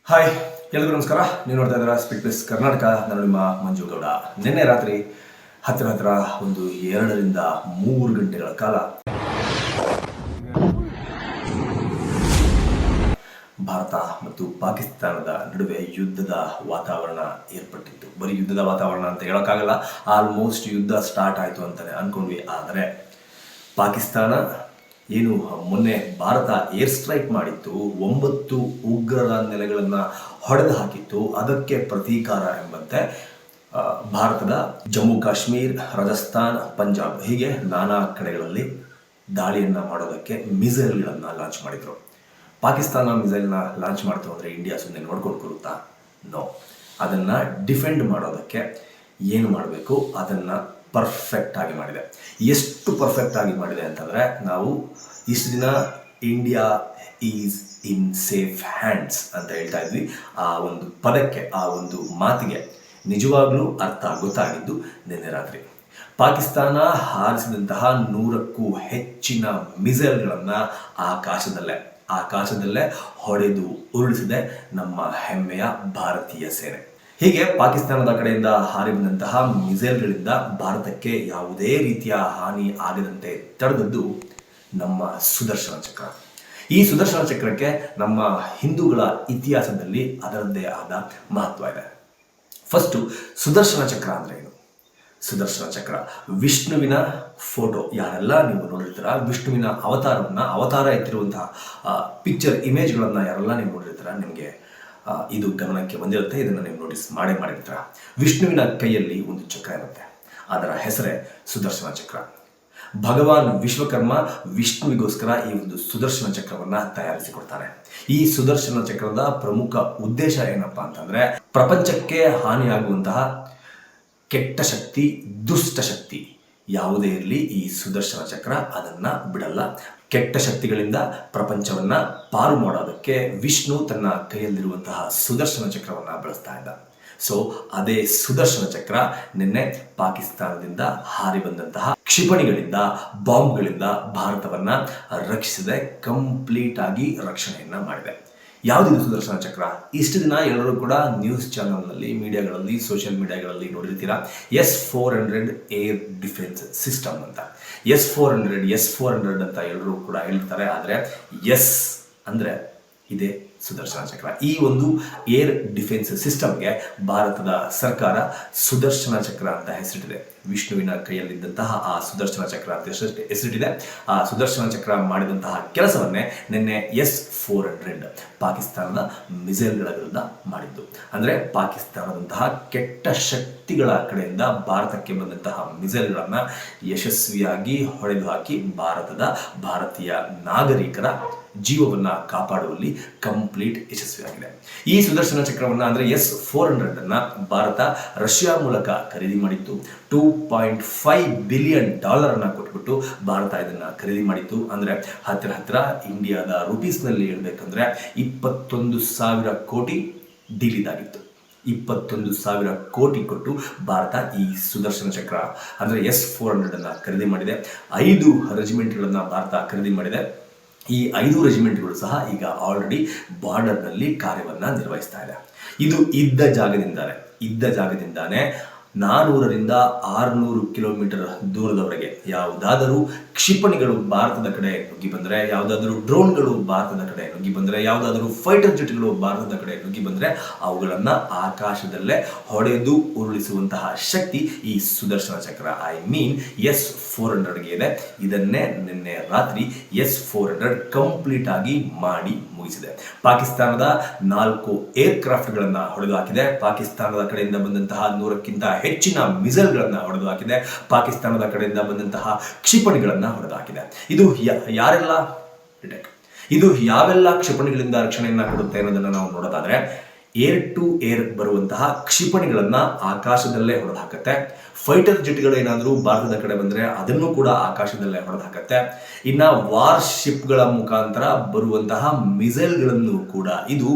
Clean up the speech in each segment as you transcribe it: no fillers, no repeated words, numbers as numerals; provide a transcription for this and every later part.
Hi, ಎಲ್ರಿಗೂ ನಮಸ್ಕಾರ. ನೀವು ನೋಡ್ತಾ ಇದ್ದೀರಾ ಸ್ಪೀಡ್ ಪ್ಲಸ್ ಕರ್ನಾಟಕ. ನಾನು ನಿಮ್ಮ ಮಂಜು ಗೌಡ. ನಿನ್ನೆ ರಾತ್ರಿ ಹತ್ತಿರ 2ರಿಂದ 3 ಗಂಟೆಗಳ ಕಾಲ ಭಾರತ ಮತ್ತು ಪಾಕಿಸ್ತಾನದ ನಡುವೆ ಯುದ್ಧದ ವಾತಾವರಣ ಏರ್ಪಟ್ಟಿತ್ತು. ಬರೀ ಯುದ್ಧದ ವಾತಾವರಣ ಅಂತ ಹೇಳೋಕ್ಕಾಗಲ್ಲ, ಆಲ್ಮೋಸ್ಟ್ ಯುದ್ಧ ಸ್ಟಾರ್ಟ್ ಆಯಿತು ಅಂತಲೇ ಅಂದ್ಕೊಂಡ್ವಿ. ಆದರೆ ಪಾಕಿಸ್ತಾನ ಏನು ಮೊನ್ನೆ ಭಾರತ ಏರ್ ಸ್ಟ್ರೈಕ್ ಮಾಡಿತ್ತು, 9 ಉಗ್ರರ ನೆಲೆಗಳನ್ನು ಹೊಡೆದು ಹಾಕಿತ್ತು, ಅದಕ್ಕೆ ಪ್ರತೀಕಾರ ಎಂಬಂತೆ ಭಾರತದ ಜಮ್ಮು ಕಾಶ್ಮೀರ್, ರಾಜಸ್ಥಾನ್, ಪಂಜಾಬ್ ಹೀಗೆ ನಾನಾ ಕಡೆಗಳಲ್ಲಿ ದಾಳಿಯನ್ನು ಮಾಡೋದಕ್ಕೆ ಮಿಸೈಲ್ಗಳನ್ನು ಲಾಂಚ್ ಮಾಡಿದರು. ಪಾಕಿಸ್ತಾನ ಮಿಸೈಲ್ನ ಲಾಂಚ್ ಮಾಡ್ತು ಅಂದರೆ ಇಂಡಿಯಾ ಸುಮ್ಮನೆ ನೋಡ್ಕೊಂಡು ಕೂರುತ್ತಾ? ನೋ. ಅದನ್ನು ಡಿಫೆಂಡ್ ಮಾಡೋದಕ್ಕೆ ಏನು ಮಾಡಬೇಕು ಅದನ್ನು ಪರ್ಫೆಕ್ಟ್ ಆಗಿ ಮಾಡಿದೆ. ಎಷ್ಟು ಪರ್ಫೆಕ್ಟ್ ಆಗಿ ಮಾಡಿದೆ ಅಂತಂದರೆ, ನಾವು ಇಷ್ಟು ದಿನ India is in safe hands ಅಂತ ಹೇಳ್ತಾ ಇದ್ವಿ. ಆ ಒಂದು ಪದಕ್ಕೆ, ಆ ಒಂದು ಮಾತಿಗೆ ನಿಜವಾಗ್ಲೂ ಅರ್ಥ ಗೊತ್ತಾಗಿದ್ದು ನಿನ್ನೆ ರಾತ್ರಿ. ಪಾಕಿಸ್ತಾನ ಹಾರಿಸಿದಂತಹ 100ಕ್ಕೂ ಹೆಚ್ಚಿನ ಮಿಸೈಲ್ಗಳನ್ನು ಆಕಾಶದಲ್ಲೇ ಹೊಡೆದು ಉರುಳಿಸಿದೆ ನಮ್ಮ ಹೆಮ್ಮೆಯ ಭಾರತೀಯ ಸೇನೆ. ಹೀಗೆ ಪಾಕಿಸ್ತಾನದ ಕಡೆಯಿಂದ ಹಾರಿ ಬಂದಂತಹ ಮಿಸೈಲ್ಗಳಿಂದ ಭಾರತಕ್ಕೆ ಯಾವುದೇ ರೀತಿಯ ಹಾನಿ ಆಗದಂತೆ ತಡೆದದ್ದು ನಮ್ಮ ಸುದರ್ಶನ ಚಕ್ರ. ಈ ಸುದರ್ಶನ ಚಕ್ರಕ್ಕೆ ನಮ್ಮ ಹಿಂದೂಗಳ ಇತಿಹಾಸದಲ್ಲಿ ಅದರದ್ದೇ ಆದ ಮಹತ್ವ ಇದೆ. ಫಸ್ಟು ಸುದರ್ಶನ ಚಕ್ರ ಅಂದರೆ ಏನು? ಸುದರ್ಶನ ಚಕ್ರ ವಿಷ್ಣುವಿನ ಫೋಟೋ ಯಾರೆಲ್ಲ ನೀವು ನೋಡಿರ್ತೀರ, ವಿಷ್ಣುವಿನ ಅವತಾರ ಎತ್ತಿರುವಂತಹ ಪಿಕ್ಚರ್ ಇಮೇಜ್ಗಳನ್ನು ಯಾರೆಲ್ಲ ನೀವು ನೋಡಿರ್ತೀರ, ನಿಮಗೆ ಇದು ಗಮನಕ್ಕೆ ಬಂದಿರುತ್ತೆ. ಇದನ್ನು ನೀವು ನೋಟಿಸ್ ಮಾಡಿರ್ತೀರ. ವಿಷ್ಣುವಿನ ಕೈಯಲ್ಲಿ ಒಂದು ಚಕ್ರ ಇರುತ್ತೆ, ಅದರ ಹೆಸರೇ ಸುದರ್ಶನ ಚಕ್ರ. ಭಗವಾನ್ ವಿಶ್ವಕರ್ಮ ವಿಷ್ಣುವಿಗೋಸ್ಕರ ಈ ಒಂದು ಸುದರ್ಶನ ಚಕ್ರವನ್ನು ತಯಾರಿಸಿಕೊಡ್ತಾನೆ. ಈ ಸುದರ್ಶನ ಚಕ್ರದ ಪ್ರಮುಖ ಉದ್ದೇಶ ಏನಪ್ಪಾ ಅಂತಂದ್ರೆ, ಪ್ರಪಂಚಕ್ಕೆ ಹಾನಿಯಾಗುವಂತಹ ಕೆಟ್ಟ ಶಕ್ತಿ, ದುಷ್ಟ ಶಕ್ತಿ ಯಾವುದೇ ಇರಲಿ, ಈ ಸುದರ್ಶನ ಚಕ್ರ ಅದನ್ನ ಬಿಡಲ್ಲ. ಕೆಟ್ಟ ಶಕ್ತಿಗಳಿಂದ ಪ್ರಪಂಚವನ್ನ ಪಾರು ಮಾಡೋದಕ್ಕೆ ವಿಷ್ಣು ತನ್ನ ಕೈಯಲ್ಲಿರುವಂತಹ ಸುದರ್ಶನ ಚಕ್ರವನ್ನ ಬಳಸ್ತಾ ಇದ್ದ. ಸೊ ಅದೇ ಸುದರ್ಶನ ಚಕ್ರ ನಿನ್ನೆ ಪಾಕಿಸ್ತಾನದಿಂದ ಹಾರಿ ಬಂದಂತಹ ಕ್ಷಿಪಣಿಗಳಿಂದ, ಬಾಂಬ್ಗಳಿಂದ ಭಾರತವನ್ನ ರಕ್ಷಿಸದೆ, ಕಂಪ್ಲೀಟ್ ಆಗಿ ರಕ್ಷಣೆಯನ್ನ ಮಾಡಿದೆ. ಯಾವುದಿದು ಸುದರ್ಶನ ಚಕ್ರ? ಇಷ್ಟು ದಿನ ಎಲ್ಲರೂ ಕೂಡ ನ್ಯೂಸ್ ಚಾನಲ್ನಲ್ಲಿ, ಮೀಡಿಯಾಗಳಲ್ಲಿ, ಸೋಷಿಯಲ್ ಮೀಡಿಯಾಗಳಲ್ಲಿ ನೋಡಿರ್ತೀರಾ, S-400 ಏರ್ ಡಿಫೆನ್ಸ್ ಸಿಸ್ಟಮ್ ಅಂತ. S-400 ಅಂತ ಎಲ್ಲರೂ ಕೂಡ ಹೇಳ್ತಾರೆ. ಆದರೆ ಎಸ್ ಅಂದರೆ ಇದೇ ಸುದರ್ಶನ ಚಕ್ರ. ಈ ಒಂದು ಏರ್ ಡಿಫೆನ್ಸ್ ಸಿಸ್ಟಮ್ಗೆ ಭಾರತದ ಸರ್ಕಾರ ಸುದರ್ಶನ ಚಕ್ರ ಅಂತ ಹೆಸರಿಟ್ಟಿದೆ. ವಿಷ್ಣುವಿನ ಕೈಯಲ್ಲಿದ್ದಂತಹ ಆ ಸುದರ್ಶನ ಚಕ್ರ ಅಂತ ಹೆಸರಿಟ್ಟಿದೆ. ಆ ಸುದರ್ಶನ ಚಕ್ರ ಮಾಡಿದಂತಹ ಕೆಲಸವನ್ನೇ ನಿನ್ನೆ S-400 ಪಾಕಿಸ್ತಾನದ ಮಿಸೈಲ್ಗಳ ವಿರುದ್ಧ ಮಾಡಿದ್ದು. ಅಂದರೆ ಪಾಕಿಸ್ತಾನದಂತಹ ಕೆಟ್ಟ ಶಕ್ತಿಗಳ ಕಡೆಯಿಂದ ಭಾರತಕ್ಕೆ ಬಂದಂತಹ ಮಿಸೈಲ್ಗಳನ್ನು ಯಶಸ್ವಿಯಾಗಿ ಹೊಡೆದು ಹಾಕಿ ಭಾರತೀಯ ನಾಗರಿಕರ ಜೀವವನ್ನು ಕಾಪಾಡುವಲ್ಲಿ ಕಂಪ್ಲೀಟ್ ಯಶಸ್ವಿಯಾಗಿದೆ. ಈ ಸುದರ್ಶನ ಚಕ್ರವನ್ನು ಅಂದರೆ S-400 ಭಾರತ ರಷ್ಯಾ ಮೂಲಕ ಖರೀದಿ ಮಾಡಿತ್ತು. $2.5 ಬಿಲಿಯನ್ ಕೊಟ್ಬಿಟ್ಟು ಭಾರತ ಇದನ್ನು ಖರೀದಿ ಮಾಡಿತ್ತು. ಅಂದರೆ ಹತ್ತಿರ ಇಂಡಿಯಾದ ರುಪೀಸ್ನಲ್ಲಿ ಹೇಳ್ಬೇಕಂದ್ರೆ 21,000 ಕೋಟಿ ಡೀಲ್ ಇದಾಗಿತ್ತು. 21,000 ಕೋಟಿ ಕೊಟ್ಟು ಭಾರತ ಈ ಸುದರ್ಶನ ಚಕ್ರ ಅಂದರೆ S-400 ಖರೀದಿ ಮಾಡಿದೆ. 5 ರೆಜಿಮೆಂಟ್ಗಳನ್ನು ಭಾರತ ಖರೀದಿ ಮಾಡಿದೆ. ಈ 5 ರೆಜಿಮೆಂಟ್ಗಳು ಸಹ ಈಗ ಆಲ್ರೆಡಿ ಬಾರ್ಡರ್ನಲ್ಲಿ ಕಾರ್ಯವನ್ನು ನಿರ್ವಹಿಸ್ತಾ ಇದೆ. ಇದು ಇದ್ದ ಜಾಗದಿಂದಾನೇ 400ರಿಂದ 600 ಕಿಲೋಮೀಟರ್ ದೂರದವರೆಗೆ ಯಾವುದಾದರೂ ಕ್ಷಿಪಣಿಗಳು ಭಾರತದ ಕಡೆ ನುಗ್ಗಿ ಬಂದರೆ, ಯಾವುದಾದರೂ ಡ್ರೋನ್ಗಳು ಭಾರತದ ಕಡೆ ನುಗ್ಗಿ ಬಂದರೆ, ಯಾವುದಾದರೂ ಫೈಟರ್ ಜೆಟ್ಗಳು ಭಾರತದ ಕಡೆ ನುಗ್ಗಿ ಬಂದರೆ ಅವುಗಳನ್ನು ಆಕಾಶದಲ್ಲೇ ಹೊಡೆದು ಉರುಳಿಸುವಂತಹ ಶಕ್ತಿ ಈ ಸುದರ್ಶನ ಚಕ್ರ S-400ಗೆ ಇದೆ. ಇದನ್ನೇ ನಿನ್ನೆ ರಾತ್ರಿ S-400 ಕಂಪ್ಲೀಟ್ ಆಗಿ ಮಾಡಿ ಮುಗಿಸಿದೆ. ಪಾಕಿಸ್ತಾನದ 4 ಏರ್ಕ್ರಾಫ್ಟ್ಗಳನ್ನು ಹೊಡೆದು ಹಾಕಿದೆ. ಪಾಕಿಸ್ತಾನದ ಕಡೆಯಿಂದ ಬಂದಂತಹ 100ಕ್ಕಿಂತ ಹೆಚ್ಚಿನ ಮಿಸೈಲ್ಗಳನ್ನು ಹೊಡೆದು ಹಾಕಿದೆ. ಪಾಕಿಸ್ತಾನದ ಕಡೆಯಿಂದ ಬಂದಂತಹ ಕ್ಷಿಪಣಿಗಳನ್ನು ಹೊಡೆದು ಹಾಕಿದೆ. ಇದು ಯಾವೆಲ್ಲ ಕ್ಷಿಪಣಿಗಳಿಂದ ರಕ್ಷಣೆಯನ್ನ ಕೊಡುತ್ತೆ ಅನ್ನೋದನ್ನು ನಾವು ನೋಡೋದಾದ್ರೆ, ಏರ್ ಟು ಏರ್ ಬರುವಂತಹ ಕ್ಷಿಪಣಿಗಳನ್ನು ಆಕಾಶದಲ್ಲೇ ಹೊಡೆದು ಹಾಕತ್ತೆ. ಫೈಟರ್ ಜೆಟ್ಗಳೇನಾದರೂ ಭಾರತದ ಕಡೆ ಬಂದರೆ ಅದನ್ನು ಕೂಡ ಆಕಾಶದಲ್ಲೇ ಹೊಡೆದು ಹಾಕತ್ತೆ. ಇನ್ನು ವಾರ್ಶಿಪ್ಗಳ ಮುಖಾಂತರ ಬರುವಂತಹ ಮಿಸೈಲ್ಗಳನ್ನು ಕೂಡ ಇದು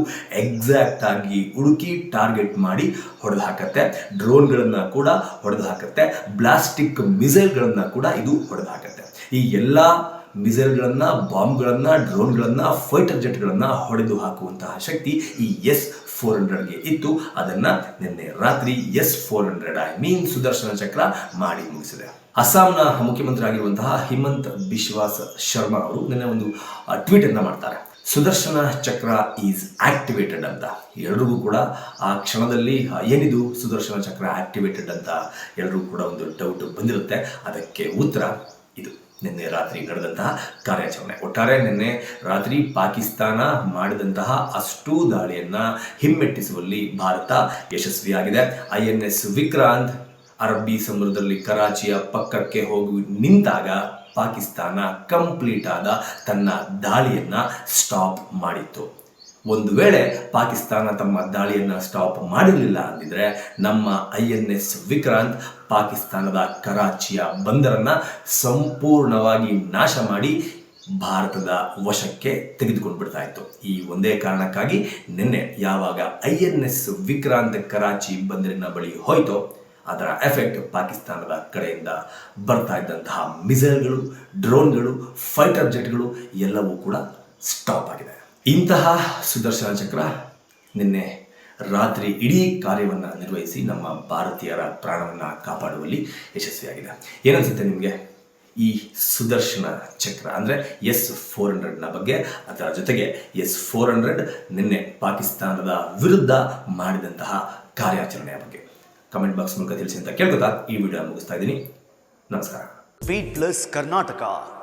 ಎಕ್ಸಾಕ್ಟ್ ಆಗಿ ಹುಡುಕಿ ಟಾರ್ಗೆಟ್ ಮಾಡಿ ಹೊಡೆದು ಹಾಕತ್ತೆ. ಡ್ರೋನ್ಗಳನ್ನು ಕೂಡ ಹೊಡೆದು ಹಾಕತ್ತೆ. ಬ್ಲಾಸ್ಟಿಕ್ ಮಿಸೈಲ್ಗಳನ್ನು ಕೂಡ ಇದು ಹೊಡೆದು ಹಾಕತ್ತೆ. ಈ ಎಲ್ಲ ಮಿಸೈಲ್ಗಳನ್ನು, ಬಾಂಬ್ಗಳನ್ನು, ಡ್ರೋನ್ಗಳನ್ನು, ಫೈಟರ್ ಜೆಟ್ಗಳನ್ನು ಹೊಡೆದು ಹಾಕುವಂತಹ ಶಕ್ತಿ ಈ 400ಗೆ ಇತ್ತು. ಅದನ್ನ ನಿನ್ನೆ ರಾತ್ರಿ S-400 ಐ ಮೀನ್ ಸುದರ್ಶನ ಚಕ್ರ ಮಾಡಿ ಮುಗಿಸಿದೆ. ಅಸ್ಸಾಂನ ಮುಖ್ಯಮಂತ್ರಿ ಆಗಿರುವಂತಹ ಹಿಮಂತ್ ಬಿಶ್ವಾಸ್ ಶರ್ಮಾ ಅವರು ನಿನ್ನೆ ಒಂದು ಟ್ವೀಟ್ ಅನ್ನ ಮಾಡ್ತಾರೆ. ಸುದರ್ಶನ ಚಕ್ರ ಈಸ್ ಆಕ್ಟಿವೇಟೆಡ್ ಅಂತ. ಎಲ್ರಿಗೂ ಕೂಡ ಆ ಕ್ಷಣದಲ್ಲಿ ಏನಿದು ಸುದರ್ಶನ ಚಕ್ರ ಆಕ್ಟಿವೇಟೆಡ್ ಅಂತ ಎಲ್ರಿಗೂ ಕೂಡ ಒಂದು ಡೌಟ್ ಬಂದಿರುತ್ತೆ. ಅದಕ್ಕೆ ಉತ್ತರ ಇದು ನಿನ್ನೆ ರಾತ್ರಿ ನಡೆದಂತಹ ಕಾರ್ಯಾಚರಣೆ. ಒಟ್ಟಾರೆ ನಿನ್ನೆ ರಾತ್ರಿ ಪಾಕಿಸ್ತಾನ ಮಾಡಿದಂತಹ ಅಷ್ಟೂ ದಾಳಿಯನ್ನ ಹಿಮ್ಮೆಟ್ಟಿಸುವಲ್ಲಿ ಭಾರತ ಯಶಸ್ವಿಯಾಗಿದೆ. INS ವಿಕ್ರಾಂತ್ ಅರಬ್ಬಿ ಸಮುದ್ರದಲ್ಲಿ ಕರಾಚಿಯ ಪಕ್ಕಕ್ಕೆ ಹೋಗಿ ನಿಂತಾಗ ಪಾಕಿಸ್ತಾನ ಕಂಪ್ಲೀಟ್ ಆದ ತನ್ನ ದಾಳಿಯನ್ನ ಸ್ಟಾಪ್ ಮಾಡಿತ್ತು. ಒಂದು ವೇಳೆ ಪಾಕಿಸ್ತಾನ ತಮ್ಮ ದಾಳಿಯನ್ನ ಸ್ಟಾಪ್ ಮಾಡಿರಲಿಲ್ಲ ಅಂದಿದ್ರೆ ನಮ್ಮ INS ವಿಕ್ರಾಂತ್ ಪಾಕಿಸ್ತಾನದ ಕರಾಚಿಯ ಬಂದರನ್ನ ಸಂಪೂರ್ಣವಾಗಿ ನಾಶ ಮಾಡಿ ಭಾರತದ ವಶಕ್ಕೆ ತೆಗೆದುಕೊಂಡು ಬಿಡ್ತಾ ಇತ್ತು. ಈ ಒಂದೇ ಕಾರಣಕ್ಕಾಗಿ ನಿನ್ನೆ ಯಾವಾಗ INS ವಿಕ್ರಾಂತ್ ಕರಾಚಿ ಬಂದರಿನ ಬಳಿ ಹೋಯ್ತೋ ಅದರ ಎಫೆಕ್ಟ್ ಪಾಕಿಸ್ತಾನದ ಕಡೆಯಿಂದ ಬರ್ತಾ ಇದ್ದಂತಹ ಮಿಸೈಲ್ಗಳು, ಡ್ರೋನ್ಗಳು, ಫೈಟರ್ ಜೆಟ್ಗಳು ಎಲ್ಲವೂ ಕೂಡ ಸ್ಟಾಪ್ ಆಗಿದೆ. ಇಂತಹ ಸುದರ್ಶನ ಚಕ್ರ ನಿನ್ನೆ ರಾತ್ರಿ ಇಡೀ ಕಾರ್ಯವನ್ನು ನಿರ್ವಹಿಸಿ ನಮ್ಮ ಭಾರತೀಯರ ಪ್ರಾಣವನ್ನು ಕಾಪಾಡುವಲ್ಲಿ ಯಶಸ್ವಿಯಾಗಿದೆ. ಏನನ್ಸುತ್ತೆ ನಿಮಗೆ ಈ ಸುದರ್ಶನ ಚಕ್ರ ಅಂದರೆ S-400ನ ಬಗ್ಗೆ, ಅದರ ಜೊತೆಗೆ S-400 ನಿನ್ನೆ ಪಾಕಿಸ್ತಾನದ ವಿರುದ್ಧ ಮಾಡಿದಂತಹ ಕಾರ್ಯಾಚರಣೆಯ ಬಗ್ಗೆ ಕಮೆಂಟ್ ಬಾಕ್ಸ್ ಮೂಲಕ ತಿಳಿಸಿ ಅಂತ ಕೇಳ್ಕೊತಾ ಈ ವಿಡಿಯೋ ಮುಗಿಸ್ತಾ ಇದ್ದೀನಿ. ನಮಸ್ಕಾರ. Speed Plus Karnataka.